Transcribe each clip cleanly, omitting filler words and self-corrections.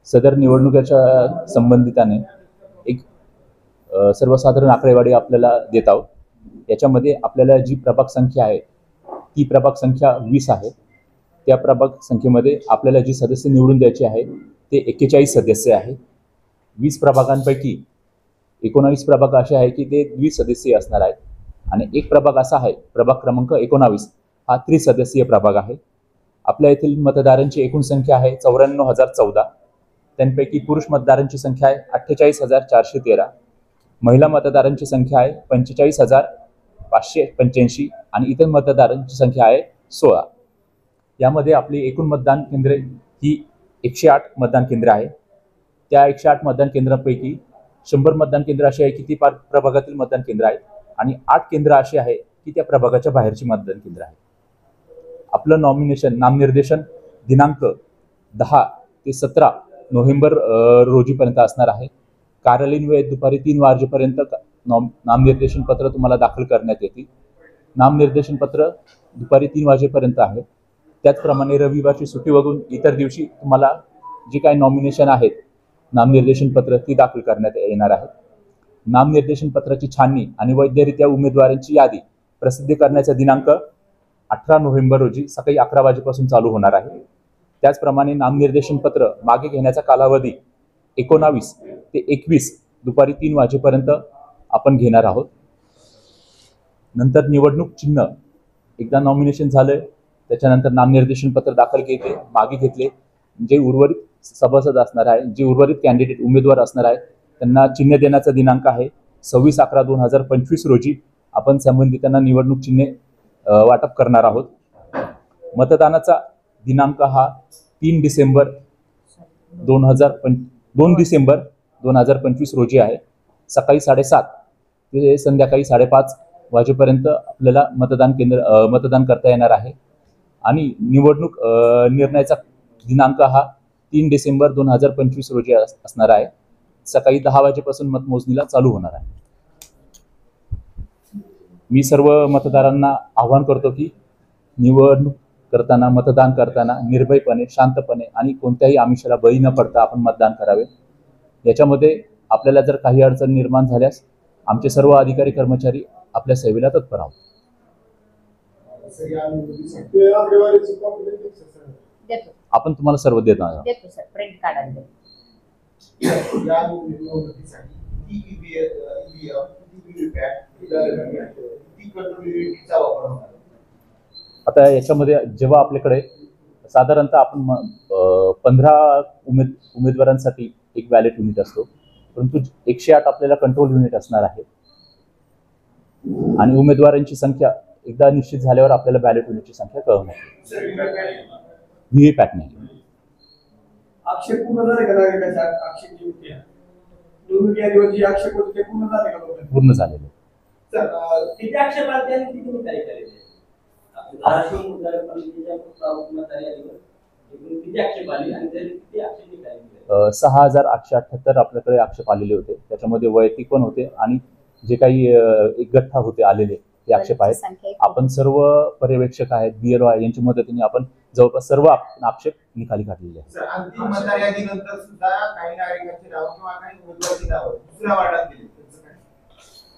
सदर निवडणुकीच्या संबंधिताने एक सर्वसाधारण आकडेवारी आपल्याला देत आहोत। याच्यामध्ये आपल्याला जी प्रभाग संख्या आहे ती प्रभाग संख्या 20 आहे। त्या प्रभाग संख्येमध्ये आपल्याला जी सदस्य निवडून द्यायचे आहे ते 41 सदस्य आहे। 20 प्रभागांपैकी 19 प्रभाग असे आहे की ते द्विसदस्यीय असणार आहेत आणि एक प्रभाग असा आहे, प्रभाग क्रमांक 19 हा त्रिसदस्यीय प्रभाग आहे। आपल्या येथील मतदारांची एकूण संख्या आहे 94,014। त्यांपैकी पुरुष मतदारांची संख्या आहे 48,413, महिला मतदारांची संख्या आहे 45,585 आणि इतर मतदारांची संख्या आहे 16। यामध्ये आपली एकूण मतदान केंद्रे ही 108 मतदान केंद्र आहे। त्या 108 मतदान केंद्रांपैकी 100 मतदान केंद्र असे आहे की ती प्रभागातील मतदान केंद्र आहेत आणि 8 केंद्र असे आहे की त्या प्रभागाच्या बाहेरची मतदान केंद्र आहे। आपलं नामनिर्देशन दिनांक 10 ते 17 नोव्हेंबर रोजीपर्यंत असणार आहे। कार्यालयीन वेळेत दुपारी 3 वाजेपर्यंत नामनिर्देशन पत्र तुम्हाला दाखल करण्यात येतील। नामनिर्देशन पत्र दुपारी 3 वाजेपर्यंत आहे। त्याचप्रमाणे रविवारची सुट्टी वगळून इतर दिवशी तुम्हाला जी काही नॉमिनेशन आहेत नामनिर्देशन पत्र ती दाखल करण्यात येणार आहे। नामनिर्देशन पत्राची छाननी आणि वैधरित्या उमेदवारांची यादी प्रसिद्ध करण्याचा दिनांक 18 नोव्हेंबर रोजी सकाळी 11 वाजेपासून चालू होणार आहे। त्याचप्रमाणे नामनिर्देशन पत्र मागे घेण्याचा कालावधी 19 ते 21 दुपारी 3 वाजेपर्यंत आपण घेणार आहोत। नंतर निवडणूक चिन्ह एकदा नॉमिनेशन झालं त्याच्यानंतर नामनिर्देशन पत्र दाखल केले, मागे घेतले, जे उर्वरित सभासद असणार आहे, जे उर्वरित कॅन्डिडेट उमेदवार असणार आहे त्यांना चिन्ह देण्याचा दिनांक आहे 26/11/2025 रोजी आपण संबंधितांना निवडणूक चिन्हे वाटप करणार आहोत। मतदानाचा दिनांक हा 2 डिसेंबर 2025 रोजी आहे। सकाळी 7:30 ते संध्याकाळी 5:30 वाजेपर्यंत आपल्याला मतदान करता येणार आहे आणि निवडणूक निर्णयाचा दिनांक हा 3 डिसेंबर 2025 रोजी असणार आहे। सकाळी 10 वाजेपासून मतमोजणीला चालू होणार आहे। मी सर्व मतदारांना आवाहन करतो की निवडणूक करताना, मतदान करताना निर्भयपणे, शांतपणे आणि कोणत्याही आमिषाला बळी न पडता आपण मतदान करावे। याच्यामध्ये आपल्याला जर काही अडचण निर्माण झाल्यास आमचे सर्व अधिकारी कर्मचारी आपल्या सेवेला तत्पर आहोत। आपण तुम्हाला सर्व देणार आहोत। आता याच्यामध्ये जेव्हा आपल्याकडे साधारणतः आपण 15 उमेदवारांसाठी एक बॅलेट युनिट असतो, परंतु 108 आपल्याला कंट्रोल युनिट असणार आहे आणि उमेदवारांची संख्या एकदा निश्चित झाल्यावर आपल्याला बॅलेट युनिटची संख्या कळवणार। व्हीव्हीपॅट नाही। आक्षेप पूर्ण झाले का नागरिकांचा आक्षेप जे होते निवडणुकीआधी आक्षेप होते ते पूर्ण झाले का? पूर्ण झालेले। किती आक्षेप आले आणि किती निकाली केले? धाराशिव मुद्दापालिकेच्या मतदारांवर किती आक्षेप आले आणि किती आक्षेप निकाली केले? 6,878 आपल्याकडे आक्षेप आलेले होते। त्याच्यामध्ये वैयक्तिक पण होते आणि जे काही एक गठ्ठा होते आलेले ते आक्षेप आहेत। आपण सर्व पर्यवेक्षक आहेत, बीएलओ आहे, यांच्या मदतीने आपण जवळपास सर्व आक्षेप निकाली काढलेले आहेत। अंतिम मतदार यादीनंतर सुद्धा काही नागरिकांची नाव किंवा काही उमेदवारांची नाव दुसऱ्या वार्डात दिली,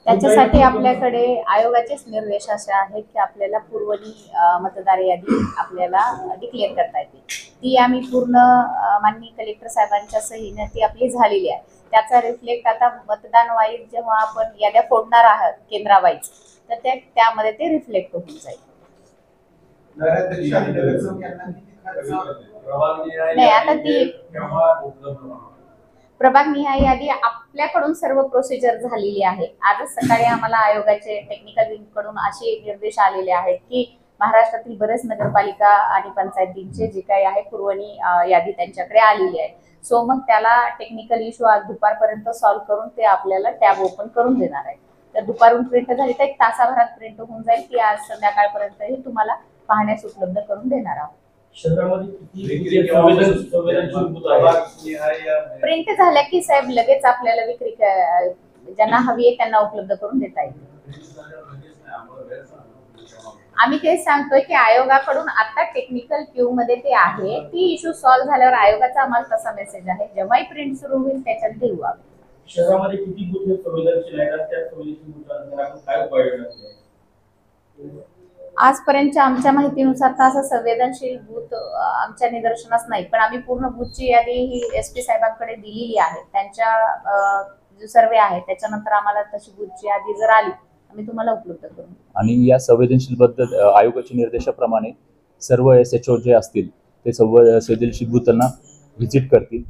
त्याच्यासाठी आपल्याकडे आयोगाचेच निर्देश असे आहेत की आपल्याला पूर्वनी मतदार यादी आपल्याला डिक्लेअर करता येते। ती आम्ही पूर्ण माननीय कलेक्टर साहेबांच्या सहीने ती आपली झालेली आहे। त्याचा रिफ्लेक्ट आता मतदान वाईज जेव्हा आपण याद्या फोडणार आहात केंद्रावाईज तर त्यामध्ये ते रिफ्लेक्ट होऊन जाईल। नाही, आता ती प्रभागनिहाय यादी आपल्याकडून सर्व प्रोसिजर झालेली आहे। आजच सकाळी आम्हाला आयोगाचे टेक्निकल विंग कडून असे निर्देश आलेले आहेत की महाराष्ट्रातील बरेच नगरपालिका आणि पंचायतींचे जे काही आहे पूर्वनी यादी त्यांच्याकडे आलेली आहे। सो मग त्याला टेक्निकल इश्यू आज दुपारपर्यंत सॉल्व्ह करून ते आपल्याला टॅब ओपन करून देणार आहे। तर दुपारून प्रिंट झाली तर 1 तासाभरात प्रिंट होऊन जाईल की आज संध्याकाळपर्यंत हे तुम्हाला पाहण्यास उपलब्ध करून देणार आहोत। प्रिंट झाल्या की साहेब लगेच आपल्याला विक्री ज्यांना हवी आहे त्यांना उपलब्ध करून देता येईल। आम्ही तेच सांगतोय की आयोगाकडून आता टेक्निकल क्यू मध्ये ते आहे, ती इश्यू सॉल्व्ह झाल्यावर आयोगाचा आम्हाला तसा मेसेज आहे, जेव्हाही प्रिंट सुरू होईल त्याच्यात देऊ आम्ही. शहरामध्ये किती बूथ संवेदनशील आहेत, त्या संवेदनशील बूथांवर आपण काय उपाययोजना केल्या? आजपर्यंतच्या आमच्या माहितीनुसार तर असं संवेदनशील बूथ आमच्या निदर्शनास नाही, पण आम्ही पूर्ण बूथची यादी ही SP साहेबांकडे दिलेली आहे. त्यांच्या जो सर्वे आहे त्याच्यानंतर आम्हाला तशी बूथची यादी जर आली आम्ही तुम्हाला उपलब्ध करू. आणि या संवेदनशील बद्दल आयोगाच्या निर्देशाप्रमाणे सर्व SHO जे असतील ते सर्व संवेदनशील बूथांना व्हिजिट करतील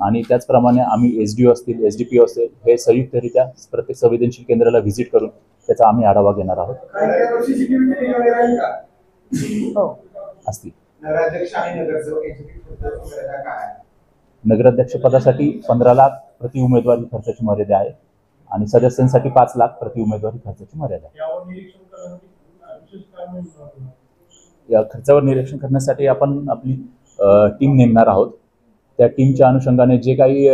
आणि त्याचप्रमाणे आम्ही SDO असतील, SDPO असतील, हे संयुक्तरित्या प्रत्येक संवेदनशील केंद्राला व्हिजिट करून त्याचा आम्ही आढावा घेणार आहोत. हो, असतील. नगराध्यक्ष आणि नगरसेवक याची मर्यादा काय आहे? नगराध्यक्ष पदासाठी 15 लाख प्रति उमेदवारी खर्चाची मर्यादा आहे आणि सदस्यांसाठी 5 लाख प्रति उमेदवारी खर्चाची मर्यादा आहे. या खर्चावर निरीक्षण करण्यासाठी आपण आपली टीम नेमणार आहोत. त्या टीमच्या अनुषंगाने जे काही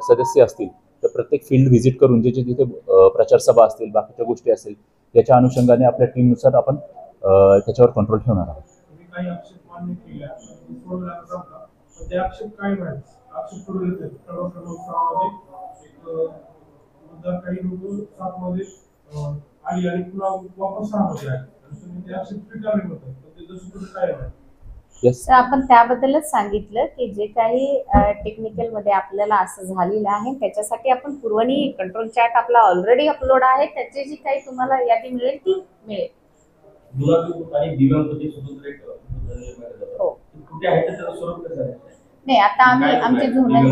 सदस्य असतील तर प्रत्येक फील्ड व्हिजिट करून जे तिथे प्रचार सभा असतील, बाकीच्या गोष्टी असतील, याच्या अनुषंगाने आपल्या टीमनुसार आपण त्याच्यावर कंट्रोल ठेवणार आहोत. येस, तर आपण त्याबद्दलच सांगितलं की जे काही टेक्निकल मध्ये आपल्याला असं झालेलं आहे त्याच्यासाठी आपण पूर्वनी कंट्रोल चार्ट आपला ऑलरेडी अपलोड आहे, त्याची जी काही तुम्हाला यादी मिळेल ती मिळेल. आणि दिव्यांगमध्ये स्वतंत्र एक हो, कुठे आहे त्याचं स्वरूप कसं आहे? नाही आता आम्ही आमची झोनल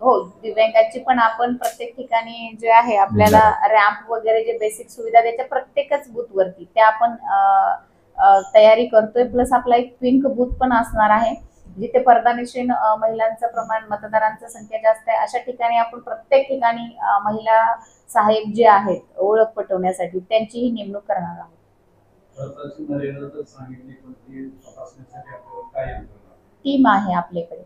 हो दिव्यांगाची पण आपण प्रत्येक ठिकाणी जे आहे आपल्याला रॅम्प वगैरे जे बेसिक सुविधा त्याच्या प्रत्येकच बूथ वरती त्या आपण तयारी करतोय. प्लस आपला एक पिंक बूथ पण असणार आहे जिथे पर्दानिशीन महिलांचं प्रमाण, मतदारांचं संख्या जास्त आहे, अशा ठिकाणी आपण प्रत्येक ठिकाणी महिला सहाय्यक जे आहेत ओळख पटवण्यासाठी त्यांचीही नेमणूक करणार आहोत. टीम आहे आपल्याकडे,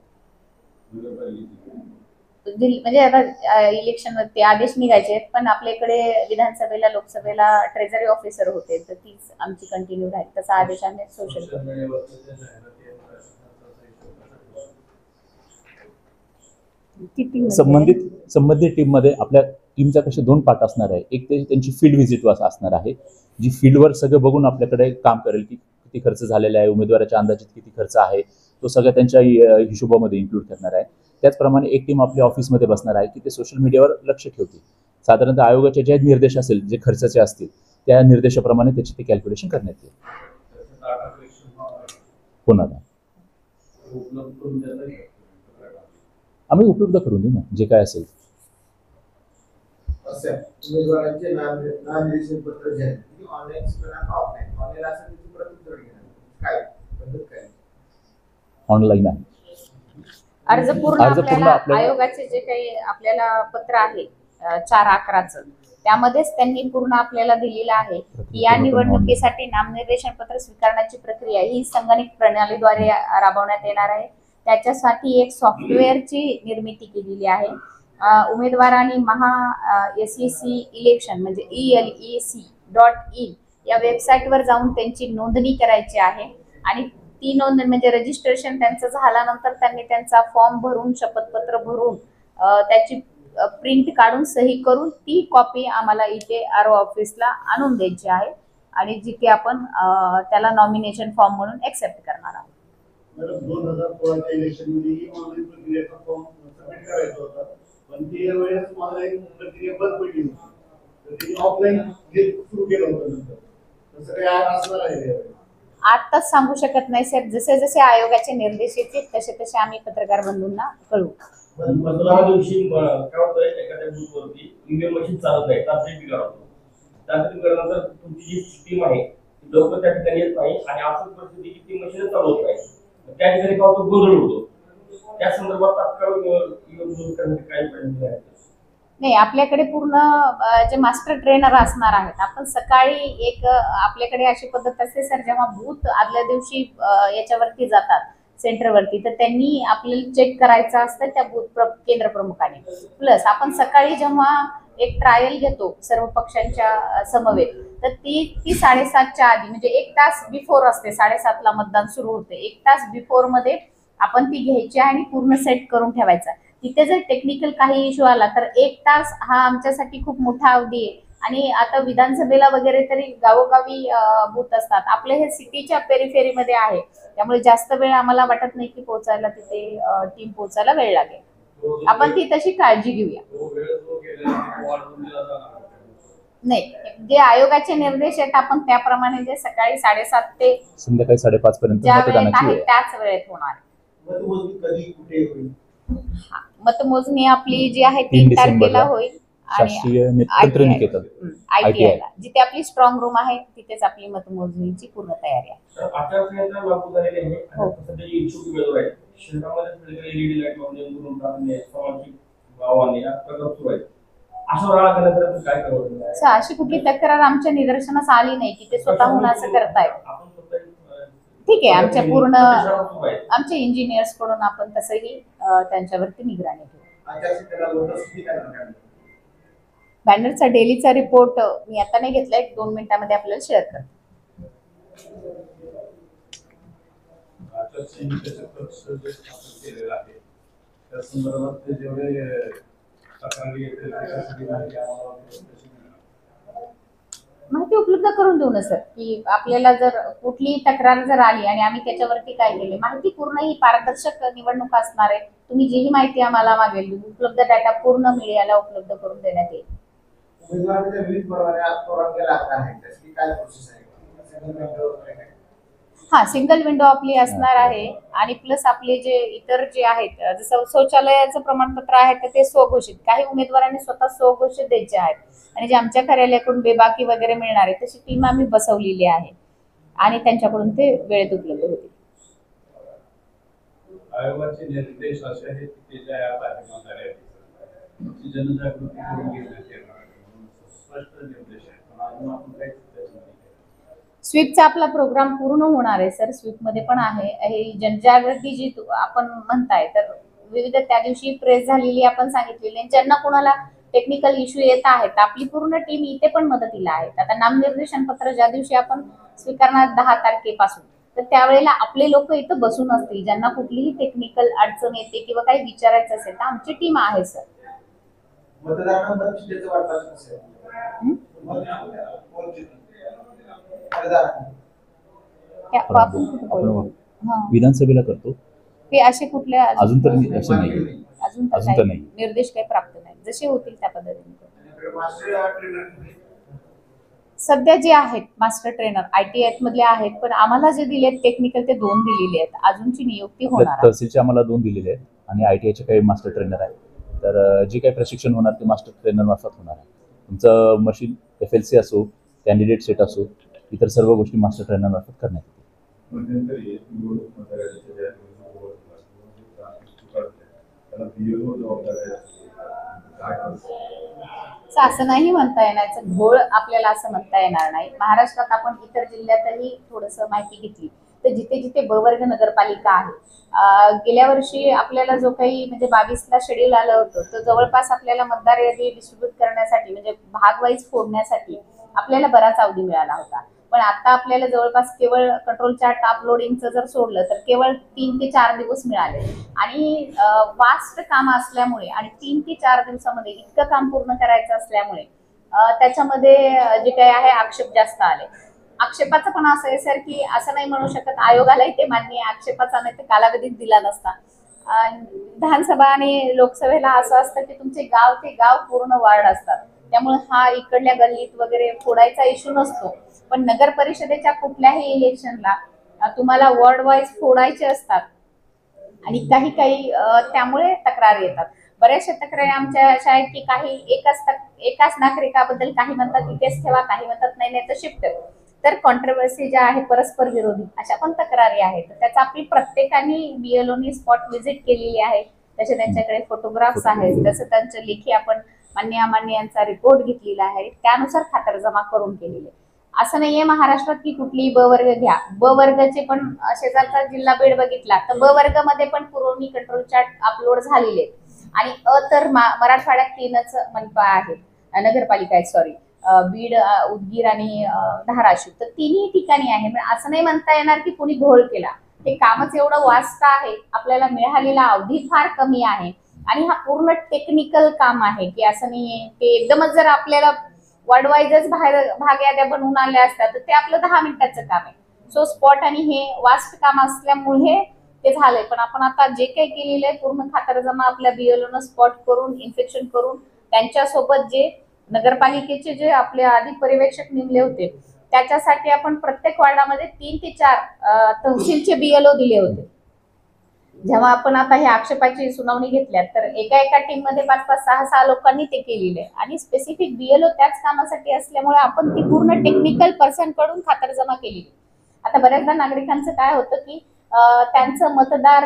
म्हणजे आता इलेक्शन वरती आदेश निघायचे आहेत, पण आपल्याकडे विधानसभेला, लोकसभेला ट्रेझरी ऑफिसर होते तर तीच आमची कंटिन्यू राहील. तसा आदेश आम्ही सोशल संबंधित टीममध्ये आपल्या टीमचा कसे 2 पार्ट असणार आहे. एक ते त्यांची फील्ड व्हिजिट असणार आहे, जी फील्डवर सगळं बघून आपल्याकडे काम करेल की किती खर्च झालेला आहे, उमेदवाराच्या अंदाजित किती खर्च आहे, तो सगळं त्यांच्या हिशोबामध्ये इन्क्लूड करणार आहे. त्याचप्रमाणे एक टीम आपल्या ऑफिसमध्ये बसणार आहे की ते सोशल मीडियावर लक्ष ठेवतील. साधारणतः आयोगाचे जे निर्देश असेल, जे खर्चाचे असतील, त्या निर्देशाप्रमाणे त्याची ते कॅल्क्युलेशन करण्यात येईल. कोणाला आम्ही उपलब्ध करून देऊ ना जे काय असेल. उमेदवारांचे नामनिर्देशन पत्र जे आहे ऑनलाईन ऑफलाईन ऑनलाईन असेल त्याची प्रत काय पद्धत काय? ऑनलाईन आहे. अर्ज पूर्ण आपल्याला आयोगाचे जे काही आपल्याला पत्र आहे 4/11चं त्यामध्येच त्यांनी पूर्ण आपल्याला दिलेलं आहे की या निवडणुकीसाठी नामनिर्देशन पत्र स्वीकारण्याची प्रक्रिया ही संगणक प्रणालीद्वारे राबवण्यात येणार आहे. त्याच्यासाठी एक सॉफ्टवेअरची निर्मिती केलेली आहे. उमेदवारांनी SEC इलेक्शन म्हणजे ELEC.in या वेबसाईटवर जाऊन त्यांची नोंदणी करायची आहे आणि ती नोंदणी म्हणजे रजिस्ट्रेशन त्यांचं झाल्यानंतर त्यांनी त्यांचा फॉर्म भरून, शपथपत्र भरून, त्याची प्रिंट काढून, सही करून ती कॉपी आम्हाला इथे RO ऑफिसला आणून द्यायची आहे आणि जिथे आपण त्याला नॉमिनेशन फॉर्म म्हणून एक्सेप्ट करणार आहोत. 2016च्या इलेक्शनमध्ये ऑनलाईन प्रक्रियेचा फॉर्म सबमिट करायचा होता, पण ती वेळेस ऑनलाईन प्रक्रिया बंद पडली होती, तर ती ऑफलाईन सुरू केलं होतं. नंतर तसं काय असणार आहे? आताच सांगू शकत नाही सर, जसे जसे आयोगाचे निर्देश येतील तसे तसे आम्ही पत्रकार बंधूंना कळवू. 15 दिवशी काय होतं, एखाद्या बूथवरती ईव्हीएम मशीन चालत नाही, तांत्रिक बिघाड होतो. तांत्रिक बिघाडानंतर तुमची जी टीम आहे लोक त्या ठिकाणी येत नाही आणि असं परिस्थिती की ती मशीन चालू होत नाही, त्या ठिकाणी काय होतं, गोंधळ होतो. त्या संदर्भात तात्काळ काय प्रयत्न आहेत? नाही, आपल्याकडे पूर्ण जे मास्टर ट्रेनर असणार आहेत. आपण सकाळी एक आपल्याकडे अशी पद्धत असते सर, जेव्हा बूथ आदल्या दिवशी याच्यावरती जातात सेंटरवरती, तर त्यांनी आपल्याला चेक करायचं असतं त्या केंद्र प्रमुखाने. प्लस आपण सकाळी जेव्हा एक ट्रायल घेतो सर्व पक्षांच्या समवेत, तर ती 7:30च्या आधी म्हणजे 1 तास बिफोर असते. 7:30ला मतदान सुरू होते. 1 तास बिफोर मध्ये आपण ती घ्यायची आणि पूर्ण सेट करून ठेवायचा. तिथे जर टेक्निकल काही इश्यू आला तर 1 तास हा आमच्यासाठी खूप मोठा अवधी आहे. आणि आता विधानसभेला वगैरे तरी गावोगावी बूथ असतात. आपले हे सिटीच्या पेरिफेरीमध्ये आहे, त्यामुळे जास्त वेळ आम्हाला वाटत नाही की पोहोचायला तिथे टीम पोहोचायला वेळ लागेल. आपण ती तशी काळजी घेऊया. नाही, जे आयोगाचे निर्देश आहेत आपण त्याप्रमाणे जे सकाळी 7:30 ते संध्याकाळी 5:30 पर्यंत ज्या वेळेत मतदानाची आहे वेळ आहे. त्याच वेळेत होणार आहे. मतमोजणी कधी कुठे होईल? मतमोजणी आपली जी आहे 3 3 तारखेला डिसेंबरला होईल. शासकीय नेतृत्व निकेतन ITI ला जिथे आपली स्ट्रॉंग रूम आहे तिथेच आपली मतमोजणीची पूर्ण तयारी आहे. तर आचारसंहिता लागू झालेली आहे हो. आणि सध्या जे इच्छुक उमेदवार आहेत शहरामध्ये सगळीकडे LED लाईट लावणे, मुरुम टाकणे, सामाजिक भावाने हा प्रकार सुरू आहे. अशा वेळा करण्यासाठी काय करावं? So, अशी कुठली तक्रार आमच्या निदर्शनास आली नाही की ते स्वतःहून असं करतायत. आपण स्वतः ठीक आहे, आमच्या पूर्ण शहरात सुरू आहे. आमच्या इंजिनियर्स कडून आपण तसंही त्यांच्यावरती निगराणी घेऊ. आचारसंहितेला लोटस किती करणार? बॅनरचा डेलीचा रिपोर्ट मी आता नाही घेतला, 1-2 मिनिटांमध्ये आपल्याला शेअर करतो. आचारसंहितेचे पक्ष जे स्थापन केलेलं आहे त्या संदर्भात ते जेवढे तक्रारी येतील त्याच्यासाठी माहिती आम्हाला कशी मिळणार? माहिती उपलब्ध करून देऊ ना सर, की आपल्याला जर कुठलीही तक्रार जर आली आणि आम्ही त्याच्यावरती काय केले, माहिती पूर्ण ही पारदर्शक निवडणूक असणार आहे. तुम्ही जीही माहिती आम्हाला मागेल उपलब्ध डाटा पूर्ण मीडियाला उपलब्ध करून देण्यात येईल. उमेदवारांच्या विविध परवानग्या लागणार आहेत, त्याची काय प्रोसेस आहे? हा, सिंगल विंडो आपली असणार आहे. आणि प्लस आपले जे इतर जे आहेत जसं शौचालयाचं प्रमाणपत्र आहे तर ते स्वघोषित, काही उमेदवारांनी स्वतः स्वघोषित द्यायचे आहेत. आणि जे आमच्या कार्यालयाकडून बेबाकी वगैरे मिळणार आहे तशी टीम आम्ही बसवलेली आहे आणि त्यांच्याकडून ते वेळेत उपलब्ध होतील. आयोगाचे निर्देश असे आहेत की ते ज्या ची जनजागृती करून घेण्यात येणार म्हणून स्पष्ट निर्देश आहेत. पण अजून आपण काही स्वीपचा आपला प्रोग्राम पूर्ण होणार आहे सर. स्वीपमध्ये पण आहे ही जनजागृती जी आपण म्हणताय, तर विविध त्या दिवशी प्रेस झालेली आपण सांगितलेली आहे. ज्यांना कोणाला टेक्निकल इश्यू येत आहेत आपली पूर्ण टीम इथे पण मदतीला आहे. आता नामनिर्देशन पत्र ज्या दिवशी आपण स्वीकारणार 10 तारखेपासून, तर त्यावेळेला आपले लोक इथं बसून असतील. ज्यांना कुठलीही टेक्निकल अडचण येते किंवा काही विचारायचं असेल तर आमची टीम आहे सर. मतदारांना मतचिन्हाचं वाटप कसं आहे? विधानसभेला करतो. ते असे कुठले अजून तर असं नाही. अजून तर अजून तर काही नाही. निर्देश काही प्राप्त नाही. जसे होतील त्या पद्धतीने करू. मास्टर ट्रेनर सध्या जे आहेत मास्टर ट्रेनर ITI मधले आहेत, पण आम्हाला जे दिले आहेत टेक्निकल ते 2 दिलेले आहेत. अजूनची नियुक्ती होणार आहे. तहसीलचे आम्हाला 2 दिलेले आहेत आणि ITIचे काही मास्टर ट्रेनर आहेत. तर जे काही प्रशिक्षण होणार ते मास्टर ट्रेनर मार्फत होणार आहे. तुमचं मशीन FLC असो, कॅन्डिडेट सेट असो, इतर सर्व गोष्टी मास्टर ट्रेनर मार्फत करण्यात येतील. मध्यंतरी निवडणूक मतदाराच्या ज्या त्याला BLO जबाबदारी असते. काय असं नाही म्हणता येणार, घोळ आपल्याला असं म्हणता येणार नाही. महाराष्ट्रात आपण इतर जिल्ह्यातही थोडस माहिती घेतली तर जिथे जिथे बवर्ग नगरपालिका आहे, गेल्या वर्षी आपल्याला जो काही म्हणजे 22ला शेड्यूल आलं होतं, तर जवळपास आपल्याला मतदार यादी डिस्ट्रीब्यूट करण्यासाठी म्हणजे भाग वाईज फोडण्यासाठी आपल्याला बराच अवधी मिळाला होता. पण आता आपल्याला जवळपास केवळ कंट्रोल चार्ट अपलोडिंगचं जर सोडलं तर केवळ 3 ते 4 दिवस मिळाले. आणि वास्ट काम असल्यामुळे आणि 3 ते 4 दिवसामध्ये इतकं काम पूर्ण करायचं असल्यामुळे त्याच्यामध्ये जे काही आहे आक्षेप जास्त आले. आक्षेपाचं पण असं आहे सर की असं नाही म्हणू शकत आयोगालाही ते मान्य आहे, आक्षेपाचा नाही तर कालावधीत दिला नसता. विधानसभा आणि लोकसभेला असं असतं की तुमचे गाव ते गाव पूर्ण वार्ड असतात, त्यामुळे हा इकडल्या गल्लीत वगैरे फोडायचा इश्यू नसतो. पण नगर परिषदेच्या कुठल्याही इलेक्शनला तुम्हाला वॉर्ड वाईज फोडायचे असतात आणि काही काही त्यामुळे तक्रारी येतात. बऱ्याचशा तक्रारी आमच्या अशा आहेत की काही एकाच नागरिकाबद्दल काही म्हणतात इथेच ठेवा, काही म्हणतात नाही तर शिफ्ट. तर कॉन्ट्रोवर्सी ज्या आहे परस्पर विरोधी अशा पण तक्रारी आहेत. त्याचा आपली प्रत्येकाने BLOनी स्पॉट व्हिजिट केलेली आहे. तसे त्यांच्याकडे फोटोग्राफ्स आहेत, तसं त्यांच्या लेखी आपण मान्य अमान्य यांचा रिपोर्ट घेतलेला आहे, त्यानुसार खातरजमा करून केलेले. असं नाहीये महाराष्ट्रात की कुठलीही ब वर्ग घ्या, ब वर्गाचे पण शेजारचा जिल्हा बीड बघितला तर ब वर्गामध्ये पण पुरवणी कंट्रोल चार्ट अपलोड झालेले आहेत. आणि तर मराठवाड्यात 3च मनपा आहेत, नगरपालिका आहेत, सॉरी, बीड, उदगीर आणि धाराशिव, तर तिन्ही ठिकाणी आहे. असं नाही म्हणता येणार की कुणी घोळ केला. हे कामच एवढं वास्ट आहे, आपल्याला मिळालेला अवधी फार कमी आहे आणि हा पूर्ण टेक्निकल काम आहे की असं नाहीये ते एकदमच जर आपल्याला वर्डवाईजच भाग याद्या बनवून आल्या असतात तर ते आपलं 10 मिनिटाचं काम आहे. सो स्पॉट आणि हे वास्ट काम असल्यामुळे ते झालंय. पण आपण आता जे काही केलेलं आहे पूर्ण खातरजमा आपल्या बीएलओनं स्पॉट करून इन्फेक्शन करून त्यांच्यासोबत जे नगरपालिकेचे जे आपले अधिक पर्यवेक्षक नेमले होते त्याच्यासाठी आपण प्रत्येक वार्डामध्ये 3 ते 4 तहसीलचे बीएलओ दिले होते. जेव्हा आपण आता हे आक्षेपाची सुनावणी घेतल्या तर एका टीम मध्ये 5-5, 6-6 लोकांनी ते केलेले आहे आणि स्पेसिफिक बीएलओ त्याच कामासाठी असल्यामुळे आपण ती पूर्ण टेक्निकल पर्सन कडून खातरजमा केलेली. आता बऱ्याचदा नागरिकांचं काय होतं की त्यांचं मतदार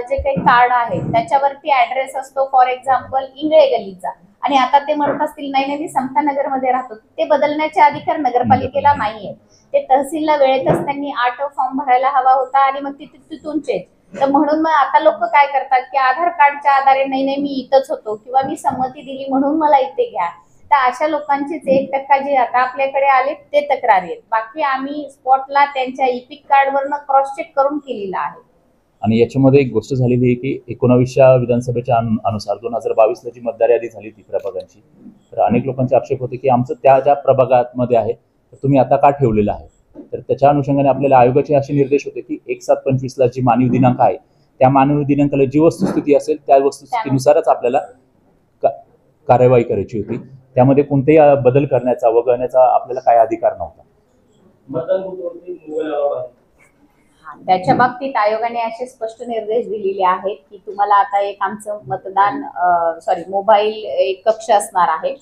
जे काही कार्ड आहे त्याच्यावरती ऍड्रेस असतो, फॉर एक्झाम्पल इंगळे गल्लीचा, आणि आता ते म्हणत असतील नाही मी समतानगर मध्ये राहतो, ते बदलण्याचे अधिकार नगरपालिकेला नाहीये. ते तहसीलला वेळेतच त्यांनी 8 फॉर्म भरायला हवा होता आणि मग तिथून चेंज. तर म्हणून मग आता लोक काय करतात की आधार कार्डच्या आधारे नाही मी इथंच होतो किंवा मी संमती दिली म्हणून मला इथे घ्या. तर अशा लोकांचीच 1% जे आता आपल्याकडे आले ते तक्रारी आहेत. बाकी आम्ही स्पॉटला त्यांच्या इपिक कार्डवरनं क्रॉस चेक करून केलेला आहे. आणि याच्यामध्ये एक गोष्ट झालेली आहे की 19व्या विधानसभेच्या अनुसार 2022ला जी मतदार यादी झाली ती प्रभागांची, तर अनेक लोकांचे आक्षेप होते की आमचं त्या ज्या प्रभागामध्ये आहे तर तुम्ही आता का ठेवलेलं आहे. तर त्याच्या अनुषंगाने आपल्याला आयोगाचे असे निर्देश होते की 1/7/25ला जी मानवी दिनांक आहे त्या मानवी दिनांकाला जी वस्तुस्थिती असेल त्या वस्तुस्थितीनुसारच आपल्याला कार्यवाही करायची होती. त्यामध्ये कोणतेही बदल करण्याचा वगळण्याचा आपल्याला काय अधिकार नव्हता. मतदान बूथवरती मोबाईल अलाउड आहे. त्याच्या बाबतीत आयोगाने असे स्पष्ट निर्देश दिलेले आहेत की तुम्हाला आता एक आमचं मोबाईल एक कक्ष असणार आहे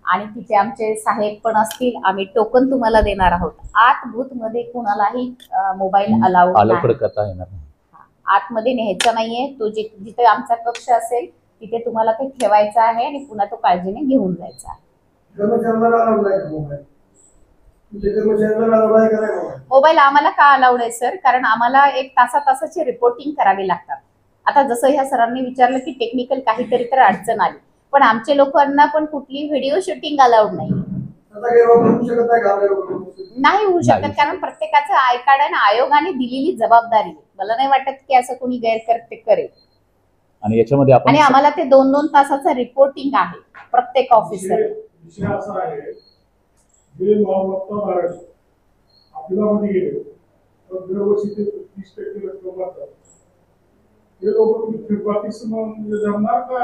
आणि तिथे आमचे साहेब पण असतील, आम्ही टोकन तुम्हाला देणार आहोत. आत बूथ मध्ये कुणालाही मोबाईल अलाउड करता येणार नाही. आतमध्ये न्यायचा नाहीये. तो जिथे आमचा कक्ष असेल तिथे तुम्हाला ते ठेवायचा आहे आणि पुन्हा तो काळजीने घेऊन जायचा आहे. मोबाईल आम्हाला का अलाउड आहे सर, कारण आम्हाला 1 तासाची रिपोर्टिंग करावी लागतात. आता जसं ह्या सरांनी विचारलं की टेक्निकल काहीतरी तर अडचण आली, पण आमच्या लोकांना पण कुठली व्हिडिओ शूटिंग अलाउड नाही होऊ शकत, कारण प्रत्येकाचं आय कार्ड आहे ना, आयोगाने दिलेली जबाबदारी. मला नाही वाटत की असं कोणी गैरकर्तव्य करेल. आणि याच्यामध्ये आणि आम्हाला ते 2-2 तासाचं रिपोर्टिंग आहे प्रत्येक ऑफिसर. विषय असा आहे जे मालमत्ता धारक आपल्याला मध्ये गेले तर दरवर्षी ते 30% रक्कम भरतात. ते लोक तुम्ही थकबाकीच जमणार का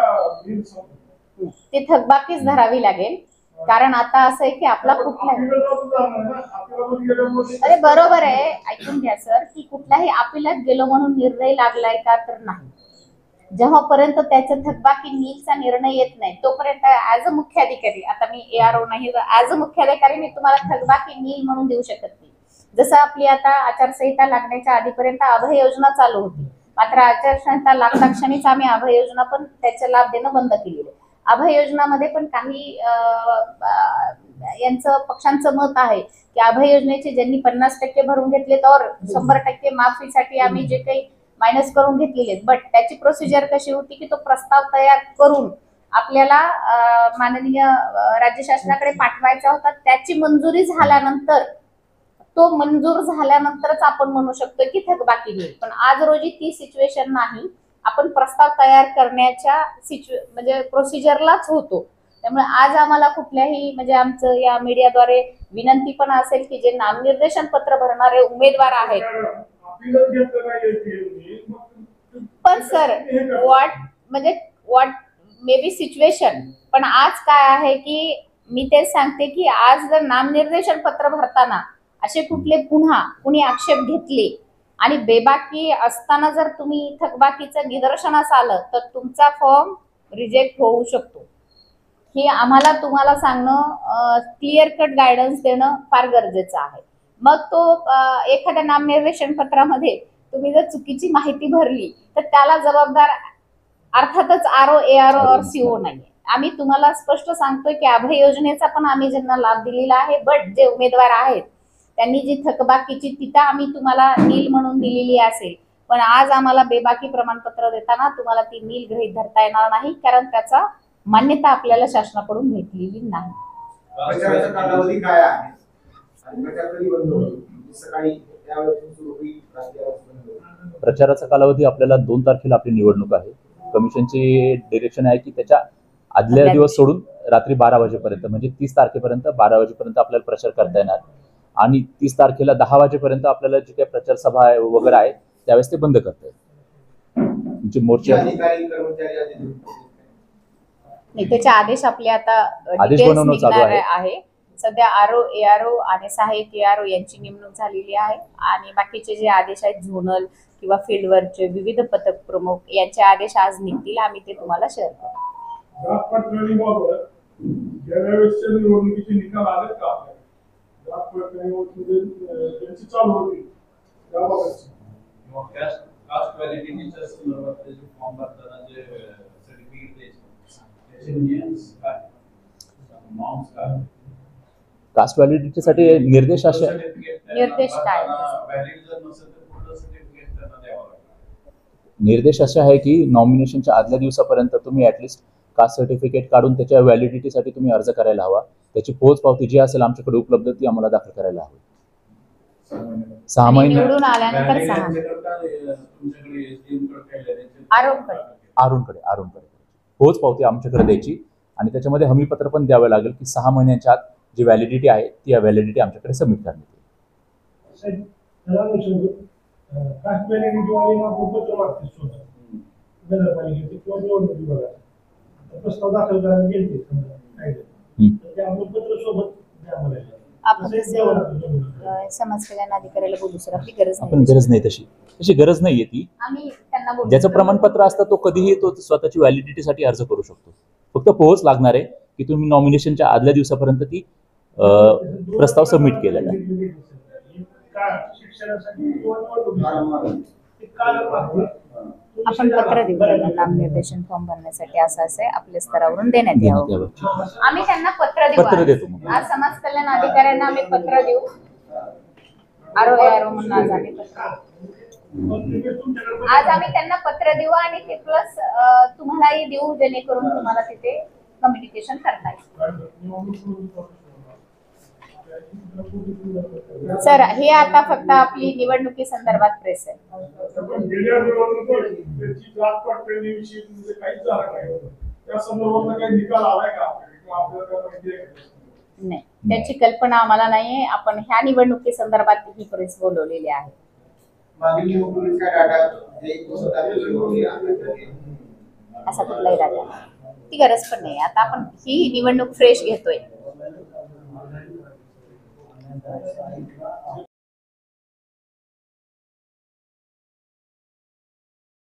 बिल समजून ते थकबाकीच धरावी लागेल, कारण आता असं आहे की आपला कुठलाही, अरे बरोबर आहे, ऐकून घ्या सर, की कुठल्याही अपीलात गेलो म्हणून निर्णय लागलाय का, तर नाही. जेव्हापर्यंत त्याचं थकबाकी नीलचा निर्णय येत नाही तोपर्यंत ऍज अ मुख्याधिकारी, आता मी एआरओ नाही, ऍज अ मुख्याधिकारी मी तुम्हाला थकबाकी नील म्हणून देऊ शकत नाही. जसं आपली आता आचारसंहिता लागण्याच्या आधीपर्यंत अभय योजना चालू होती, मात्र आचारसंहिता लागता क्षणीच आम्ही अभय योजना पण त्याचा लाभ देणं बंद केलेलं. अभय योजनामध्ये पण काही यांचं पक्षांचं मत आहे की अभय योजनेचे ज्यांनी 50% भरून घेतले तर 100% माफीसाठी आम्ही जे काही मायनस करून घेतलेले, बट त्याची प्रोसिजर कशी होती की तो प्रस्ताव तयार करून आपल्याला माननीय राज्य शासनाकडे पाठवायचा होता. त्याची मंजुरी झाल्यानंतर, तो मंजूर झाल्यानंतरच आपण म्हणू शकतो की थकबाकी देईल. पण आज रोजी ती सिच्युएशन नाही. आपण प्रस्ताव तयार करण्याच्या म्हणजे प्रोसिजरलाच होतो. त्यामुळे आज आम्हाला कुठल्याही म्हणजे आमचं या मीडियाद्वारे विनंती पण असेल की जे नामनिर्देशन पत्र भरणारे उमेदवार आहेत, पण sir what may be situation, पण आज काय आहे की मी तेच सांगते की आज जर नामनिर्देशन पत्र भरताना असे कुणी आक्षेप घेतले आणि बेबाकी असताना जर तुम्ही थकबाकीचं निदर्शनास आलं तर तुमचा फॉर्म रिजेक्ट होऊ शकतो. हे आम्हाला तुम्हाला सांगणं, क्लिअर कट गायडन्स देणं फार गरजेचं आहे. मग तो एखाद्या नामनिर्देशन पत्रामध्ये तुम्ही जर चुकीची माहिती भरली तर त्याला जबाबदार अर्थातच आरओ, एआरओ और सीओ नाहीये. आम्ही तुम्हाला स्पष्ट सांगतोय की अभय योजनेचा पण आम्ही ज्यांना लाभ दिलेला आहे, बट जे उमेदवार आहेत त्यांनी जी थकबाकीची तिथं आम्ही तुम्हाला नील म्हणून दिलेली असेल, पण आज आम्हाला बेबाकी प्रमाणपत्र देताना तुम्हाला ती नील गृहीत धरता येणार नाही, कारण त्याचा मान्यता आपल्याला शासनाकडून भेटलेली नाही. प्रचाराचा कालावधी काय आहे आणि प्रचार कधी बंद होईल? सकाळी त्यावेळेस सुरू होईल, रात्री बंद होईल. प्रचाराचा कालावधी आपल्याला 2 तारखेला आपली निवडणूक आहे. कमिशनचे डिरेक्शन आहे की त्याच्या आदल्या दिवस सोडून रात्री 12 वाजेपर्यंत, म्हणजे 30 तारखेपर्यंत 12 वाजेपर्यंत आपल्याला प्रचार करता येणार आणि 30 तारखेला 10 वाजेपर्यंत आपल्याला जे काही प्रचार सभा वगैरे आहे त्यावेळेस ते बंद करता येईल. म्हणजे मोर्चे अधिकारी कर्मचारी अधिकारी नाही, त्याचे आदेश आपले आता आदेश details बनवणं चालू निघणार आहे. आहे. सध्या आरओ, एआरओ आणि सहाय्यक एआरओ यांची नेमणूक झालेली आहे आणि बाकीचे जे आदेश आहेत झोनल किंवा फील्डवरचे विविध पथक प्रमुख यांचे आदेश आज निघतील, आम्ही ते तुम्हाला शेअर करू. ड्राफ्ट प्रणालीबाबत गेल्या वेळेसच्या निवडणुकीचे निकाल आलेत का आपल्याला? ड्राफ्ट प्रणालीमध्ये त्यांची चालू होती त्याबाबतची कास्ट व्हॅलिडिटीच्या संदर्भातले जे फॉर्म भरताना जे सर्टिफिकेट द्यायचे त्याचे नियम्स काय, नॉर्म्स काय, कास्ट व्हॅलिडिटीसाठी निर्देश असे निर्देश काय? व्हॅलिड जर नसेल तर पुढलं सर्टिफिकेट त्यांना द्यावं लागतं. निर्देश असे आहे की नॉमिनेशनच्या आदल्या दिवसापर्यंत तुम्ही ऍटलिस्ट कास्ट सर्टिफिकेट काढून त्याच्या व्हॅलिडिटीसाठी तुम्ही अर्ज करायला हवा. त्याची पोचपावती जी असेल आमच्याकडे उपलब्ध ती आम्हाला दाखल करायला हवी. 6 आणि महिने निवडून आल्यानंतर Valid 6 यांच्याकरता, तुमच्याकडे SDM कडे काय लिहायचं? आरोपकडे आरूनकडे पोचपावती आमच्याकडे द्यायची आणि त्याच्यामध्ये हमीपत्र पण द्यावं लागेल की 6 महिन्यांच्या आत जी व्हॅलिडिटी आहे ती व्हॅलिडिटी आमच्याकडे सबमिट करण्यात येईल. कास्ट व्हॅलिडिटी वाले आपण पत्र मागते स्वतः नगरपालिकेचे किंवा निवडणूक विभागाचे प्रस्ताव दाखल करायला गेले तर ते आपलं पत्र सोबत द्या म्हणाले. आपण समाज कल्याण अधिकाऱ्याला बोलू सर, आपली गरज आपण नाही. गरज नाही तशी गरज नाहीये ती. आम्ही त्यांना बोलू. ज्याचं प्रमाणपत्र असतं तो कधीही तो स्वतःची व्हॅलिडिटीसाठी अर्ज करू शकतो. फक्त पोहोच लागणार आहे की तुम्ही नॉमिनेशनच्या आदल्या दिवसापर्यंत ती प्रस्ताव सबमिट केलेला आहे. शिक्षणासाठी किंवा निवडणुकीसाठी कारण मागते. आपण पत्र देऊ त्यांना नामनिर्देशन फॉर्म भरण्यासाठी असं असे आपल्या स्तरावरून देण्यात यावं. आम्ही त्यांना पत्र देतो मग. आज समाज कल्याण अधिकाऱ्यांना आम्ही पत्र देऊ. आरओ म्हणून आज आम्ही त्यांना पत्र देऊ आणि ते प्लस तुम्हालाही देऊ, जेणेकरून तुम्हाला तिथे कम्युनिकेशन करता येईल. सर, हे आता फक्त आपली निवडणुकी संदर्भात प्रेस आहे. गेल्या निवडणुकीत त्याची ड्राफ्ट प्रणालीविषयी म्हणजे काहीच झालं नाही. त्या संदर्भात काही निकाल आलाय का आपल्याला काय माहिती आहे का? नाही, त्याची कल्पना आम्हाला नाहीये. आपण ह्या निवडणुकी संदर्भात ही प्रेस बोलवलेली आहे. मागील निवडणुकीचा डाटा जे होती असा कुठलाही डाटा ती गरज पण नाही. आता आपण ही निवडणूक फ्रेश घेतोय.